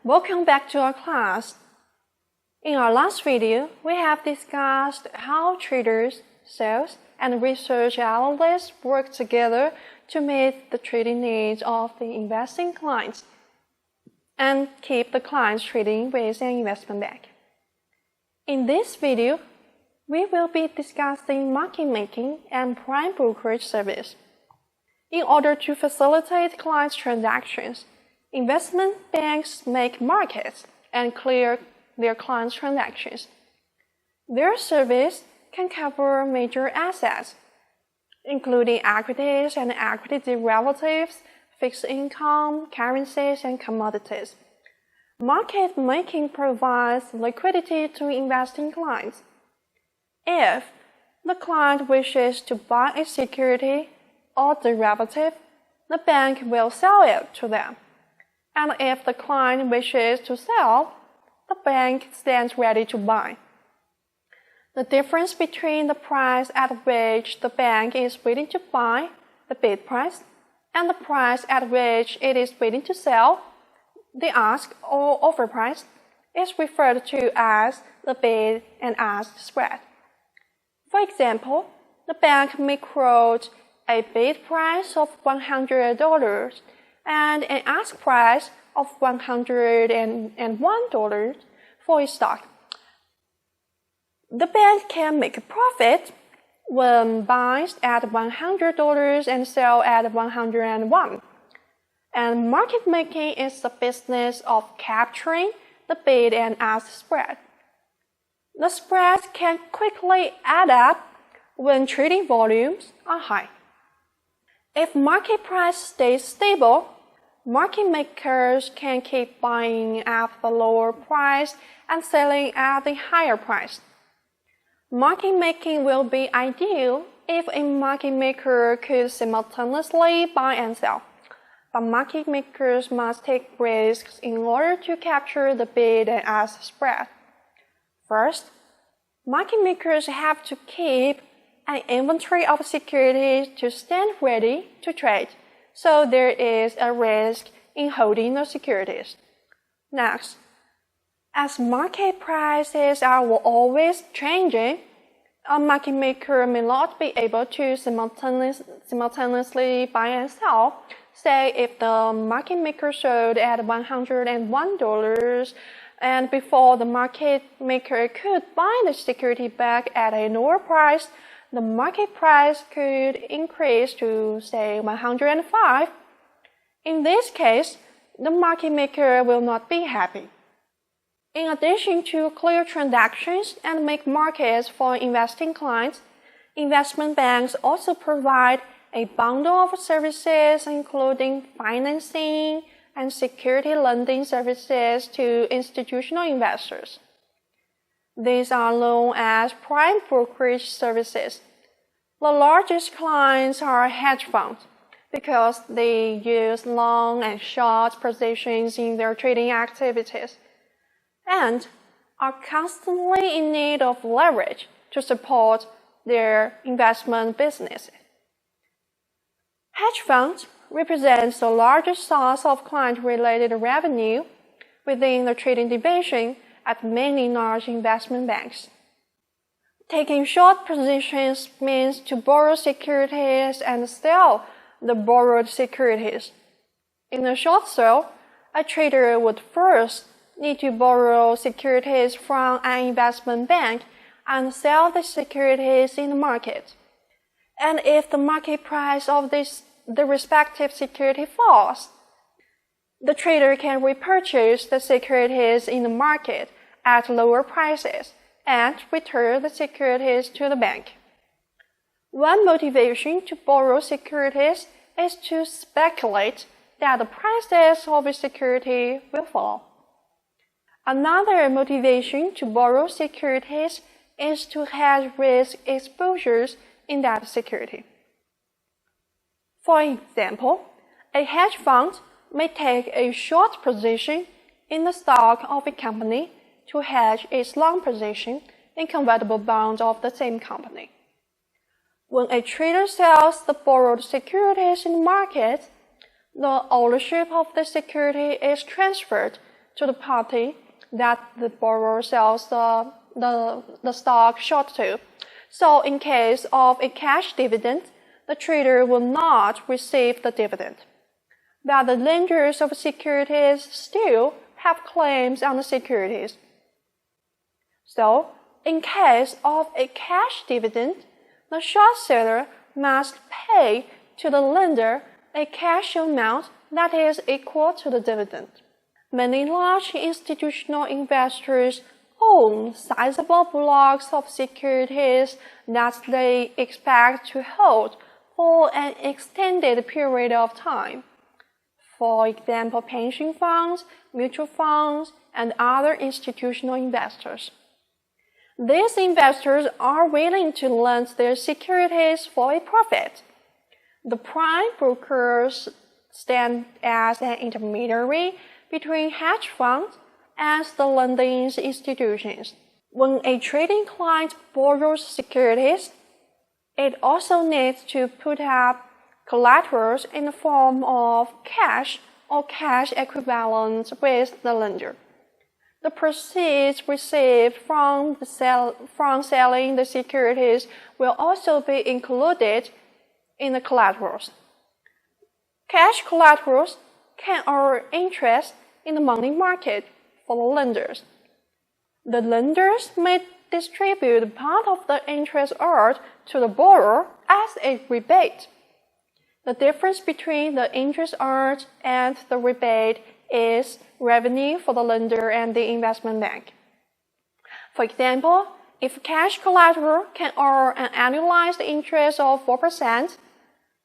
Welcome back to our class. In our last video, we have discussed how traders, sales, and research analysts work together to meet the trading needs of the investing clients and keep the clients trading with an investment bank. In this video, we will be discussing market making and prime brokerage service. In order to facilitate clients' transactions, investment banks make markets and clear their clients' transactions. Their service can cover major assets, including equities and equity derivatives, fixed income, currencies, and commodities. Market making provides liquidity to investing clients. If the client wishes to buy a security or derivative, the bank will sell it to them. And if the client wishes to sell, the bank stands ready to buy. The difference between the price at which the bank is willing to buy, the bid price, and the price at which it is willing to sell, the ask or offer price, is referred to as the bid and ask spread. For example, the bank may quote a bid price of $100 and an ask price of $101 for a stock. The bank can make a profit when buys at $100 and sell at $101. And market making is the business of capturing the bid and ask spread. The spreads can quickly add up when trading volumes are high. If market price stays stable, market makers can keep buying at the lower price and selling at the higher price. Market making will be ideal if a market maker could simultaneously buy and sell, but market makers must take risks in order to capture the bid and ask spread. First, market makers have to keep an inventory of securities to stand ready to trade, so there is a risk in holding the securities. Next, as market prices are always changing, a market maker may not be able to simultaneously buy and sell. Say if the market maker sold at $101 and before the market maker could buy the security back at a lower price, the market price could increase to, say, $105. In this case, the market maker will not be happy. In addition to clear transactions and make markets for investing clients, investment banks also provide a bundle of services including financing and security lending services to institutional investors. These are known as prime brokerage services. The largest clients are hedge funds because they use long and short positions in their trading activities and are constantly in need of leverage to support their investment businesses. Hedge funds represent the largest source of client-related revenue within the trading division at many large investment banks. Taking short positions means to borrow securities and sell the borrowed securities. In a short sale, a trader would first need to borrow securities from an investment bank and sell the securities in the market. And if the market price of the respective security falls, the trader can repurchase the securities in the market at lower prices and return the securities to the bank. One motivation to borrow securities is to speculate that the prices of a security will fall. Another motivation to borrow securities is to hedge risk exposures in that security. For example, a hedge fund may take a short position in the stock of a company to hedge its long position in convertible bonds of the same company. When a trader sells the borrowed securities in the market, the ownership of the security is transferred to the party that the borrower sells the stock short to. So in case of a cash dividend, the trader will not receive the dividend. But the lenders of securities still have claims on the securities. So, in case of a cash dividend, the short seller must pay to the lender a cash amount that is equal to the dividend. Many large institutional investors own sizable blocks of securities that they expect to hold for an extended period of time. For example, pension funds, mutual funds, and other institutional investors. These investors are willing to lend their securities for a profit. The prime brokers stand as an intermediary between hedge funds and the lending institutions. When a trading client borrows securities, it also needs to put up collaterals in the form of cash or cash equivalents with the lender. The proceeds received from selling the securities will also be included in the collaterals. Cash collaterals can earn interest in the money market for the lenders. The lenders may distribute part of the interest earned to the borrower as a rebate. The difference between the interest earned and the rebate is revenue for the lender and the investment bank. For example, if cash collateral can earn an annualized interest of 4%,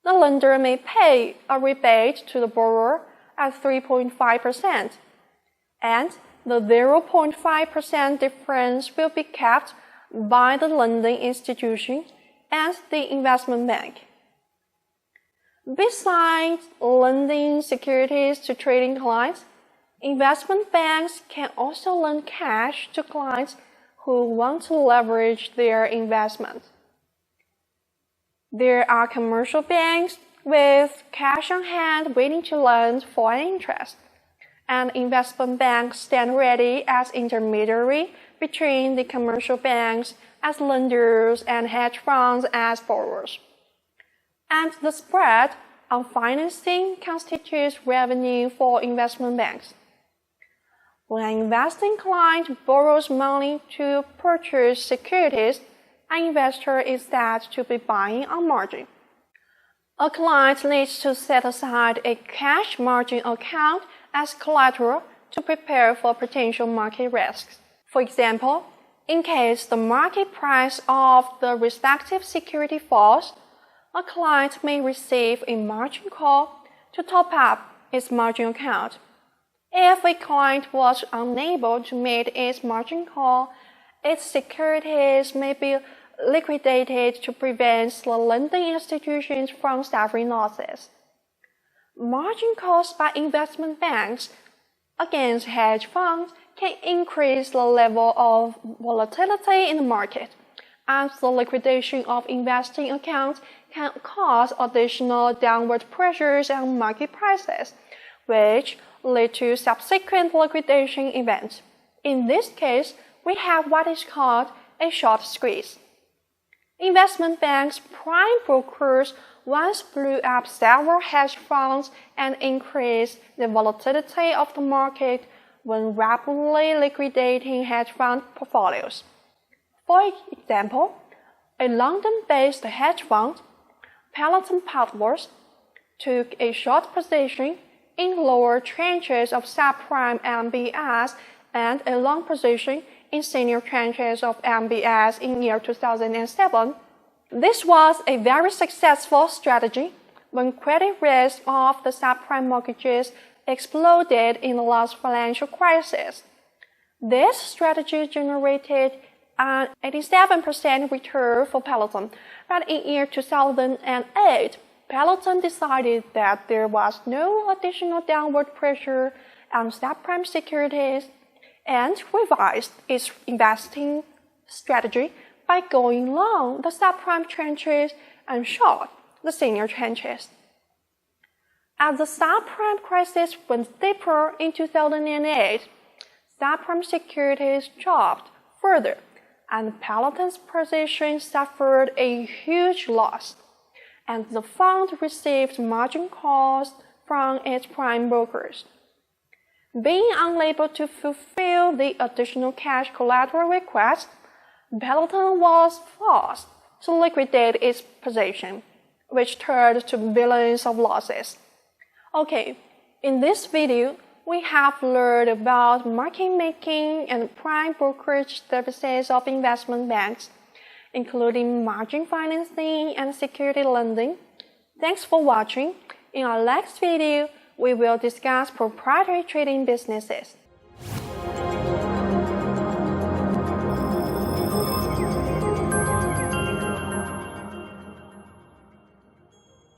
the lender may pay a rebate to the borrower at 3.5%, and the 0.5% difference will be kept by the lending institution and the investment bank. Besides lending securities to trading clients, investment banks can also lend cash to clients who want to leverage their investment. There are commercial banks with cash on hand waiting to lend for an interest, and investment banks stand ready as intermediary between the commercial banks as lenders and hedge funds as borrowers. And the spread on financing constitutes revenue for investment banks. When an investing client borrows money to purchase securities, an investor is said to be buying on margin. A client needs to set aside a cash margin account as collateral to prepare for potential market risks. For example, in case the market price of the respective security falls, a client may receive a margin call to top up its margin account. If a client was unable to meet its margin call, its securities may be liquidated to prevent the lending institutions from suffering losses. Margin calls by investment banks against hedge funds can increase the level of volatility in the market, and the liquidation of investing accounts can cause additional downward pressures on market prices, which lead to subsequent liquidation events. In this case, we have what is called a short squeeze. Investment banks' prime brokers once blew up several hedge funds and increased the volatility of the market when rapidly liquidating hedge fund portfolios. For example, a London-based hedge fund, Peloton Partners, took a short position in lower tranches of subprime MBS and a long position in senior tranches of MBS in year 2007. This was a very successful strategy when credit risk of the subprime mortgages exploded in the last financial crisis. This strategy generated an 87% return for Peloton, but in year 2008, Peloton decided that there was no additional downward pressure on subprime securities and revised its investing strategy by going long the subprime tranches and short the senior tranches. As the subprime crisis went deeper in 2008, subprime securities dropped further, and Peloton's position suffered a huge loss, and the fund received margin calls from its prime brokers. Being unable to fulfill the additional cash collateral request, Peloton was forced to liquidate its position, which turned to billions of losses. Okay, in this video, we have learned about market making and prime brokerage services of investment banks, including margin financing and security lending. Thanks for watching. In our next video, we will discuss proprietary trading businesses.